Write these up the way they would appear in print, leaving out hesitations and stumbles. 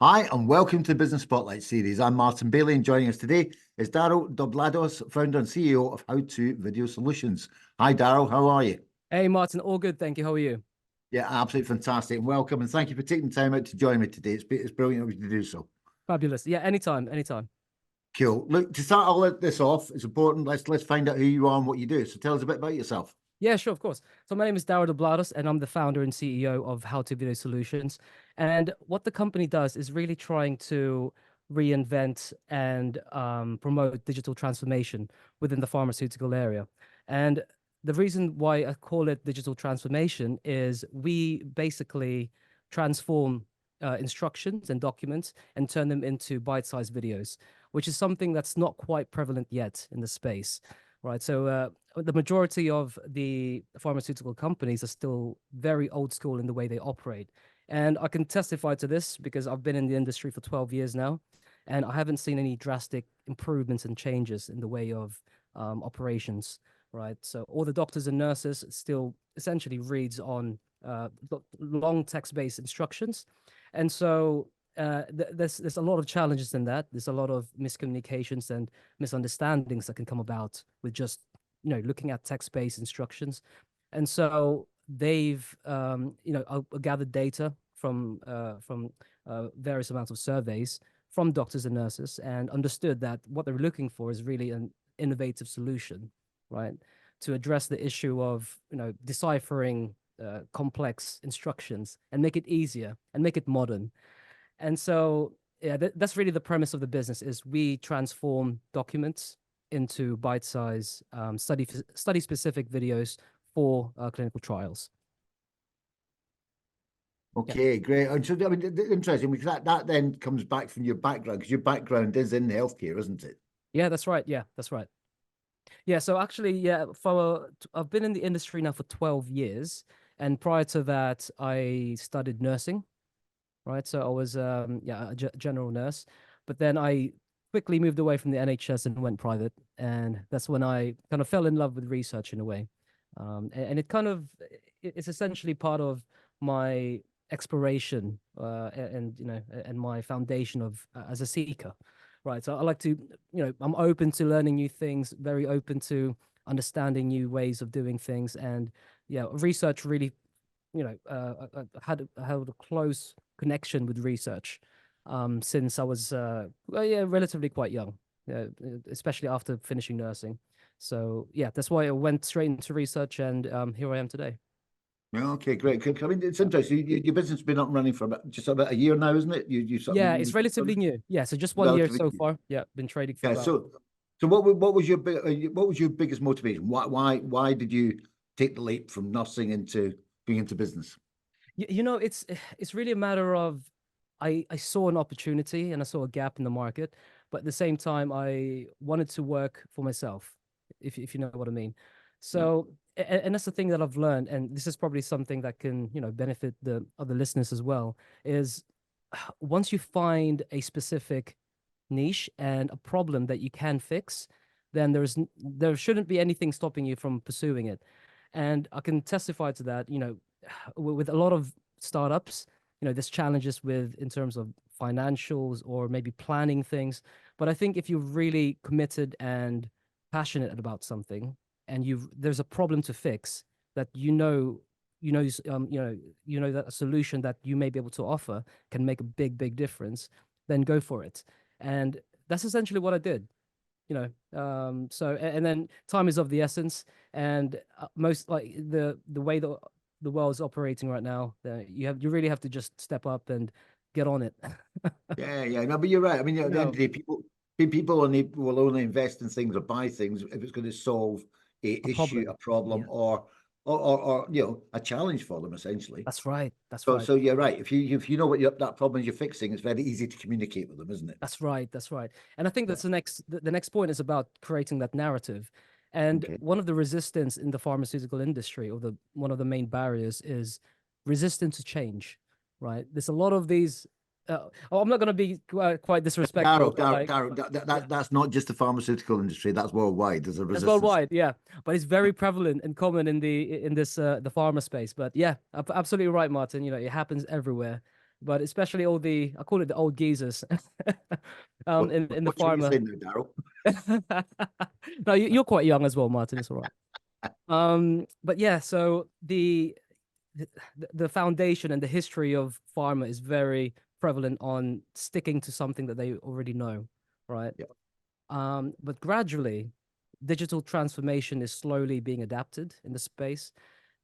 Hi, and welcome to the Business Spotlight series. I'm Martin Baillie, and joining us today is Daryl Doblados, founder and CEO of How To Video Solutions. Hi, Daryl. How are you? Hey, Martin. All good, thank you. How are you? Yeah, absolutely fantastic. And welcome, and thank you for taking time out to join me today. It's brilliant of you to do so. Fabulous. Yeah, anytime, anytime. Cool. Look, to start all of this off, it's important. Let's find out who you are and what you do. So tell us a bit about yourself. Yeah, sure, of course. So my name is Daryl Doblados, and I'm the founder and CEO of How To Video Solutions. And what the company does is really trying to reinvent and promote digital transformation within the pharmaceutical area. And the reason why I call it digital transformation is we basically transform instructions and documents and turn them into bite-sized videos, which is something that's not quite prevalent yet in the space. Right. So the majority of the pharmaceutical companies are still very old school in the way they operate. And I can testify to this because I've been in the industry for 12 years now, and I haven't seen any drastic improvements and changes in the way of operations. Right. So all the doctors and nurses still essentially reads on long text-based instructions. And so there's a lot of challenges in that. There's a lot of miscommunications and misunderstandings that can come about with just looking at text-based instructions. And so they've gathered data from various amounts of surveys from doctors and nurses and understood that what they're looking for is really an innovative solution, right, to address the issue of deciphering complex instructions and make it easier and make it modern. And so, yeah, that's really the premise of the business is we transform documents into bite-sized study-specific videos for clinical trials. Yeah. Okay, great. And so, I mean, interesting because that then comes back from your background because your background is in healthcare, isn't it? Yeah, that's right. Yeah, that's right. Yeah, so actually, yeah, I've been in the industry now for 12 years, and prior to that, I studied nursing. Right? So I was a general nurse, but then I quickly moved away from the NHS and went private, and that's when I kind of fell in love with research in a way, and it kind of it's essentially part of my exploration and my foundation of as a seeker, right? So I like to I'm open to learning new things, very open to understanding new ways of doing things, and yeah, research really had held a close connection with research since I was relatively quite young, especially after finishing nursing. So yeah, that's why I went straight into research, and here I am today. Okay, great. I mean, it's interesting. Your business has been up and running for just about a year now, isn't it? Yeah, it's relatively new. Yeah, so just 1 year relatively so far. Yeah, been trading for yeah. about. So what was your biggest motivation? Why did you take the leap from nursing into being into business? It's really a matter of I saw an opportunity and I saw a gap in the market, but at the same time I wanted to work for myself, if you know what I mean. Yeah. So and that's the thing that I've learned, and this is probably something that can benefit the other listeners as well, is once you find a specific niche and a problem that you can fix, then there shouldn't be anything stopping you from pursuing it. And I can testify to that, with a lot of startups, there's challenges with in terms of financials or maybe planning things. But I think if you're really committed and passionate about something and there's a problem to fix that that a solution that you may be able to offer can make a big difference, then go for it. And that's essentially what I did. So and then time is of the essence, and most like the way that the world's operating right now, you really have to just step up and get on it. Yeah. No, but you're right. I mean, at the end of No, the day, people will only invest in things or buy things if it's going to solve a a issue, problem. a problem, Yeah, or a challenge for them essentially. that's right. That's So, right. so you're right. If you know that problem you're fixing, it's very easy to communicate with them, isn't it? That's right. That's right. And I think Yeah. that's the next point is about creating that narrative. And Okay. one of the resistance in the pharmaceutical industry, or the one of the main barriers, is resistance to change. Right? There's a lot of these. I'm not going to be quite disrespectful, Daryl, but Daryl, like, Daryl, yeah, that's not just the pharmaceutical industry. That's worldwide. There's a it's resistance. worldwide, yeah, but it's very prevalent and common in this the pharma space. But yeah, absolutely right, Martin. It happens everywhere. but especially all the, I call it the old geezers, What, in the what should you pharma. say now, Daryl? No, you're quite young as well, Martin. It's all right. But yeah, so the foundation and the history of pharma is very prevalent on sticking to something that they already know, right? Yeah. But gradually, digital transformation is slowly being adapted in the space.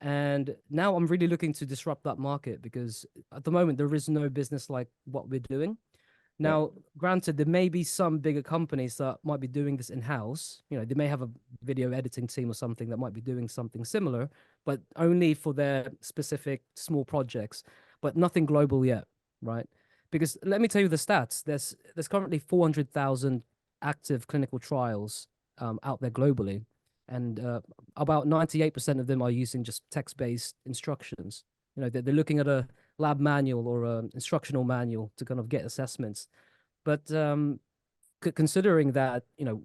And now I'm really looking to disrupt that market because at the moment there is no business like what we're doing. Yeah. Now, granted, there may be some bigger companies that might be doing this in-house. You know, they may have a video editing team or something that might be doing something similar, but only for their specific small projects, but nothing global yet, right? Because let me tell you the stats. There's currently 400,000 active clinical trials out there globally, and about 98% of them are using just text-based instructions. You know, they're looking at a lab manual or an instructional manual to kind of get assessments. But considering that, you know,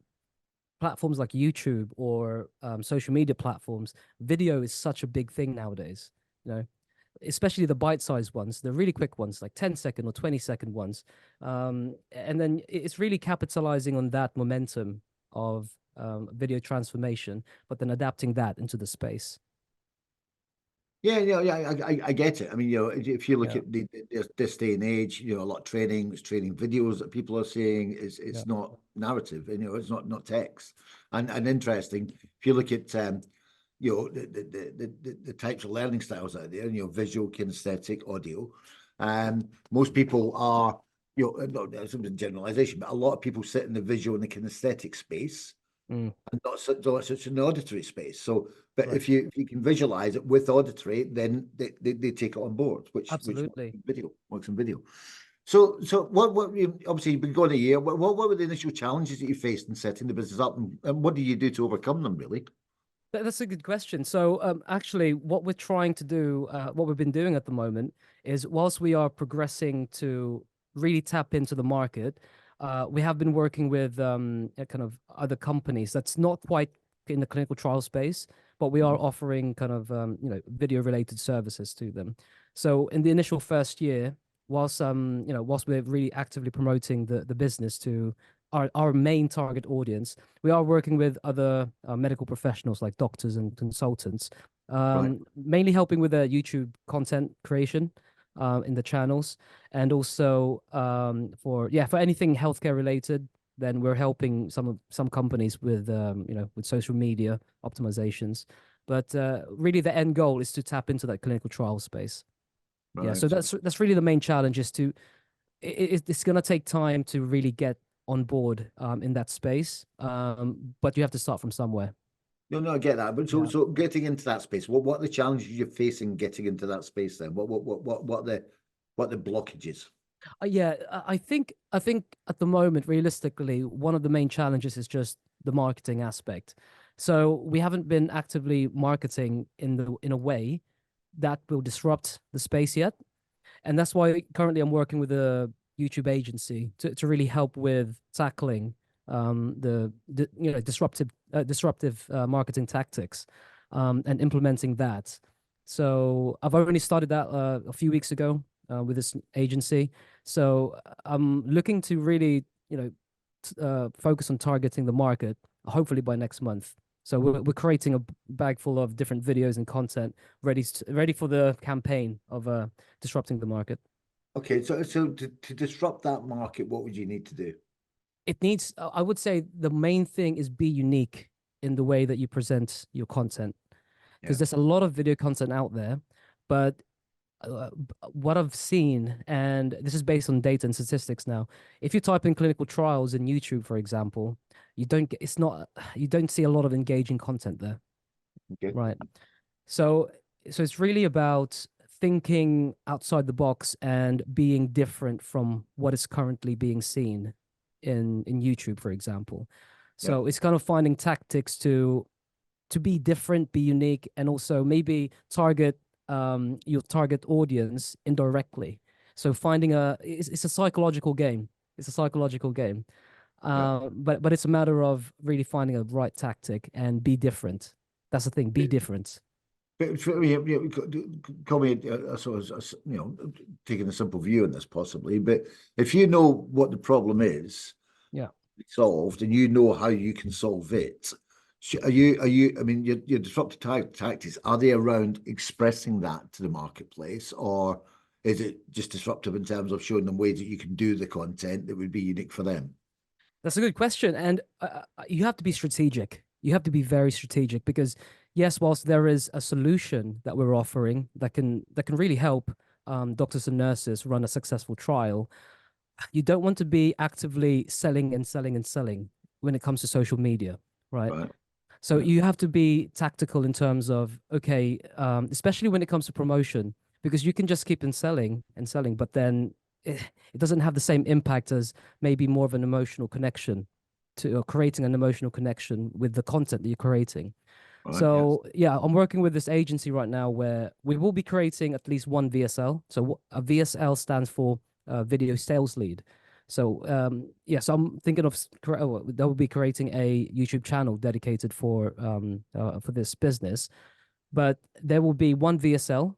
platforms like YouTube or social media platforms, video is such a big thing nowadays, you know, especially the bite-sized ones, the really quick ones, like 10-second or 20-second ones. And then it's really capitalizing on that momentum of video transformation, but then adapting that into the space. Yeah, I get it. I mean, if you look Yeah, at this day and age, a lot of it's training videos that people are saying yeah, it's not narrative, and it's not text. And interesting, if you look at the types of learning styles out there, visual, kinesthetic, audio, most people are, not that's a generalization, but a lot of people sit in the visual and the kinesthetic space mm, and not such an auditory space. So, but right. if you can visualize it with auditory, then they take it on board, which Absolutely. works in video. So what obviously you've been going a year. What were the initial challenges that you faced in setting the business up, and what do you do to overcome them? Really? That's a good question. So, actually, what we're trying to do, what we've been doing at the moment, is whilst we are progressing to really tap into the market, we have been working with kind of other companies that's not quite in the clinical trial space, but we are Mhm. offering kind of video related services to them. So, in the initial first year, whilst we're really actively promoting the business to our main target audience, we are working with other medical professionals like doctors and consultants, Right. mainly helping with the YouTube content creation in the channels, and also for anything healthcare related. Then we're helping some companies with with social media optimizations. But really, the end goal is to tap into that clinical trial space. Yeah, Right. so that's really the main challenge is to it's going to take time to really get on board in that space, but you have to start from somewhere. No, I get that. But so Yeah. so getting into that space, what are the challenges you're facing getting into that space then? What the blockages? Yeah, I think at the moment, realistically, one of the main challenges is just the marketing aspect. So we haven't been actively marketing in a way that will disrupt the space yet. And that's why currently I'm working with a YouTube agency to really help with tackling the disruptive marketing tactics and implementing that. So I've only started that a few weeks ago with this agency. So I'm looking to really focus on targeting the market hopefully by next month. So we're creating a bag full of different videos and content ready for the campaign of disrupting the market. Okay, so to disrupt that market, what would you need to do? It needs, I would say, the main thing is be unique in the way that you present your content, because Yeah. there's a lot of video content out there, but what I've seen, and this is based on data and statistics now, if you type in clinical trials in YouTube, for example, you don't see a lot of engaging content there, Okay. right? So it's really about thinking outside the box and being different from what is currently being seen in YouTube, for example. Yeah. So it's kind of finding tactics to be different, be unique, and also maybe target your target audience indirectly. So finding it's a psychological game. It's a psychological game. Yeah. But it's a matter of really finding a right tactic and be different. That's the thing. Be different. But call me a sort of, taking a simple view on this possibly. But if you know what the problem is Yeah. solved and you know how you can solve it, I mean, your disruptive tactics, are they around expressing that to the marketplace, or is it just disruptive in terms of showing them ways that you can do the content that would be unique for them? That's a good question, and you have to be strategic. You have to be very strategic because yes, whilst there is a solution that we're offering that can really help doctors and nurses run a successful trial, you don't want to be actively selling and selling and selling when it comes to social media, right? Right. So Yeah. you have to be tactical in terms of, okay, especially when it comes to promotion, because you can just keep on selling and selling, but then it doesn't have the same impact as maybe more of an emotional connection to or creating an emotional connection with the content that you're creating. Right. Yes. So yeah, I'm working with this agency right now where we will be creating at least one VSL. So a VSL stands for video sales lead. So yeah, so I'm thinking of that will be creating a YouTube channel dedicated for this business, but there will be one VSL,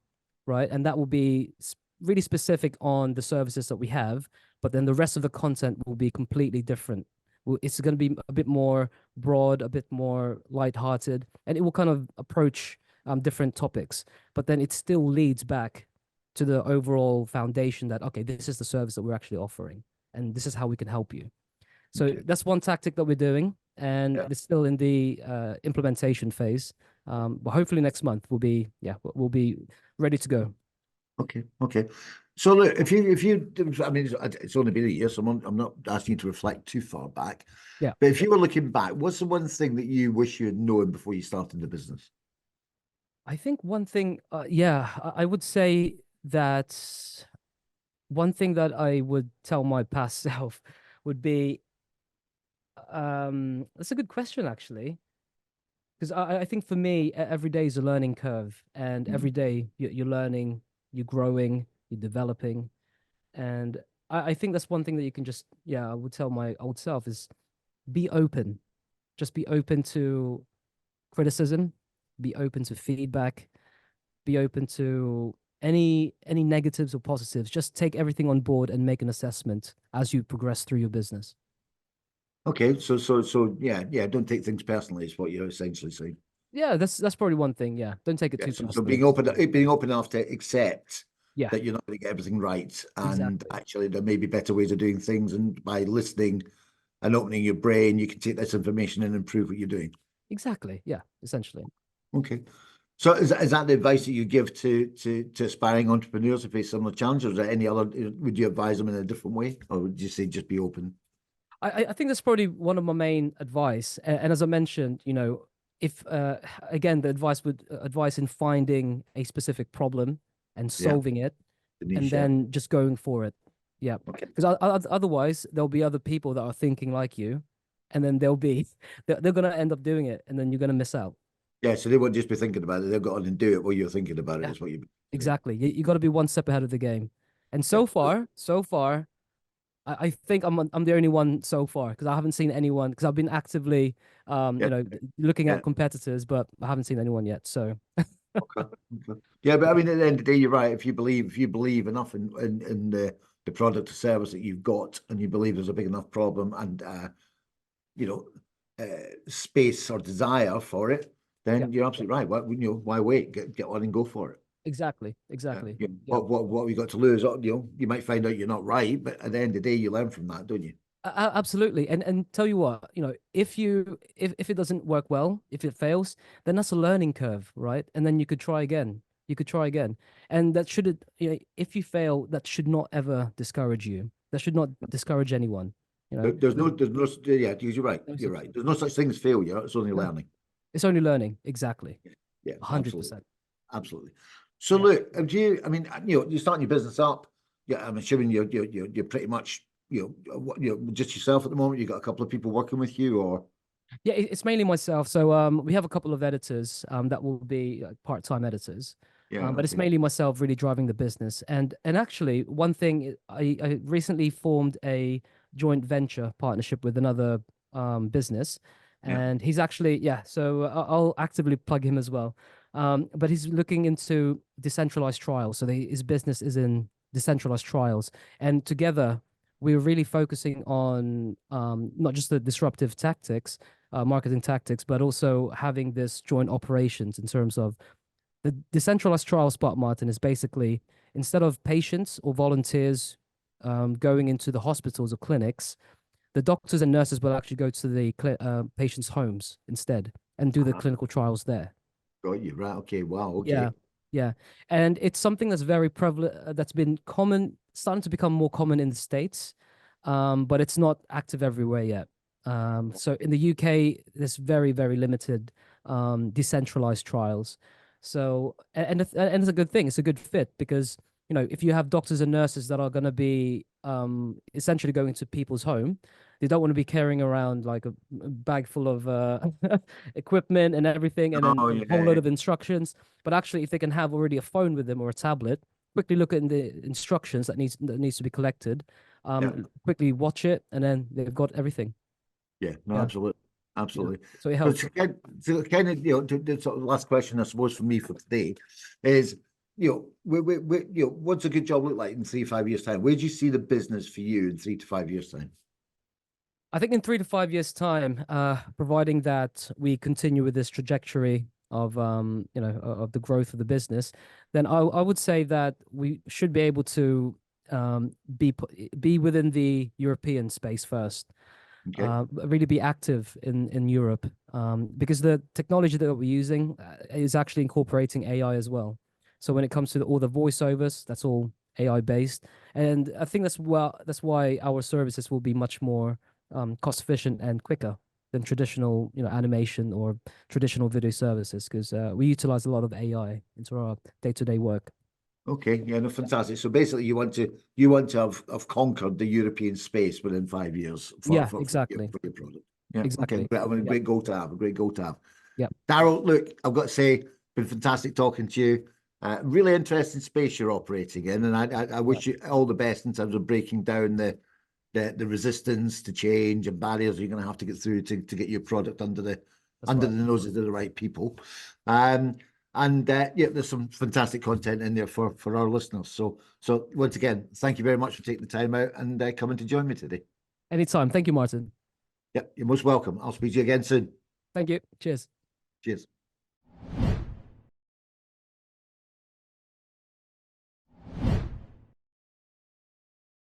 right? And that will be really specific on the services that we have, but then the rest of the content will be completely different. It's going to be a bit more broad, a bit more lighthearted, and it will kind of approach different topics, but then it still leads back to the overall foundation that, okay, this is the service that we're actually offering, and this is how we can help you. So Okay. that's one tactic that we're doing, and Yeah. it's still in the implementation phase. But hopefully next month we'll be ready to go. Okay. Okay. So look, if you, I mean, it's only been a year, so I'm not asking you to reflect too far back. Yeah, But if you were looking back, what's the one thing that you wish you had known before you started the business? I think one thing, yeah, I would say that one thing that I would tell my past self would be, that's a good question actually, because I think for me, every day is a learning curve, and Mm. every day you're learning, you're growing, you're developing. And I think that's one thing that you can just, yeah, I would tell my old self is be open. Just be open to criticism, be open to feedback, be open to any negatives or positives. Just take everything on board and make an assessment as you progress through your business. Okay. So yeah. Don't take things personally is what you're essentially saying. Yeah, that's probably one thing. Yeah, don't take it Yeah. too So personally. being open enough to accept Yeah, that you're not going to get everything right, and exactly. actually there may be better ways of doing things, and by listening and opening your brain, you can take this information and improve what you're doing. Exactly. Yeah, essentially. Okay. So is that the advice that you give to aspiring entrepreneurs who face similar challenges? Or is there any other, would you advise them in a different way? Or would you say just be open? I think that's probably one of my main advice. And as I mentioned, if again the advice in finding a specific problem and Yeah. solving it, The and niche, yeah. then just going for it. Yeah, Okay. because otherwise there'll be other people that are thinking like you, and then they'll be they're gonna end up doing it, and then you're gonna miss out. Yeah, so they won't just be thinking about it, they'll go on and do it while you're thinking about it, Yeah, is what you say. exactly. You got to be one step ahead of the game. And Yeah. so far, I think I'm the only one so far because I haven't seen anyone because I've been actively Yeah. looking Yeah. at competitors, but I haven't seen anyone yet. So Okay. Okay. Yeah, but I mean, at the end of the day, you're right. If you believe enough in the product or service that you've got, and you believe there's a big enough problem and you know, space or desire for it, yeah, then you're absolutely right. Why wait? Get on and go for it. exactly, Yeah. exactly. Yeah. Yeah. What we got to lose? You might find out you're not right, but at the end of the day, you learn from that, don't you? Absolutely. And tell you what, if it doesn't work well, if it fails, then that's a learning curve, right? And then you could try again. You could try again. And that should, if you fail, that should not ever discourage you. That should not discourage anyone, you know. Yeah, you're right. No You're such right. thing. There's no such thing as failure. It's only No, learning. it's only learning. Exactly. Yeah, absolutely. 100%. Absolutely. So Yeah. look, I mean, you're starting your business up. Yeah, I'm assuming you're pretty much, just yourself at the moment. You got a couple of people working with you, or Yeah, it's mainly myself. So we have a couple of editors that will be part-time editors. yeah, But it's okay, mainly myself really driving the business. And actually one thing I recently formed a joint venture partnership with another business, yeah, and he's actually, yeah, so I'll actively plug him as well. But he's looking into decentralized trials. So his business is in decentralized trials, and together we're really focusing on not just the disruptive tactics, marketing tactics, but also having this joint operations in terms of the decentralized trial spot, Martin, is basically instead of patients or volunteers going into the hospitals or clinics, the doctors and nurses will actually go to the patients' homes instead and do the Ah, clinical trials there. got you. Right. Okay. Wow. Yeah, Okay. yeah, and it's something that's very prevalent, that's been common, starting to become more common in the States, but it's not active everywhere yet. So in the UK, there's very, very limited decentralized trials. So and it's a good thing. It's a good fit because if you have doctors and nurses that are going to be essentially going to people's home, they don't want to be carrying around like a bag full of equipment and everything, and then Oh, a whole load yeah. of instructions. But actually, if they can have already a phone with them or a tablet, quickly look at the instructions that needs to be collected, Yeah. quickly watch it, and then they've got everything. Yeah. No, Yeah, absolutely. yeah. Absolutely. So it So helps. to kind of, the sort of last question, I suppose, for me for today is, what's a good job look like in 3, 5 years' time? Where do you see the business for you in 3 to 5 years' time? I think in 3 to 5 years' time, providing that we continue with this trajectory of of the growth of the business, then I would say that we should be able to be within the European space first, Okay. really be active in Europe, because the technology that we're using is actually incorporating AI as well. So when it comes to all the voiceovers, that's all AI based, and I think that's why our services will be much more cost efficient and quicker than traditional animation or traditional video services because we utilize a lot of AI into our day-to-day work. Okay. Yeah. No, fantastic. So basically, you want to have conquered the European space within 5 years for Yeah, for, for your exactly. for your product. Yeah. Okay. Exactly. Great. I mean, a Yep. great goal to have. A great goal to have. Yep. Daryl, look, I've got to say, been fantastic talking to you. Really interesting space you're operating in, and I Yeah. wish you all the best in terms of breaking down the resistance to change and barriers you're going to have to get through to get your product under the That's under right. the noses of the right people. Um, and yeah, there's some fantastic content in there for our listeners. So once again, thank you very much for taking the time out and coming to join me today. Anytime. Thank you, Martin. Yep, you're most welcome. I'll speak to you again soon. Thank you. Cheers. Cheers.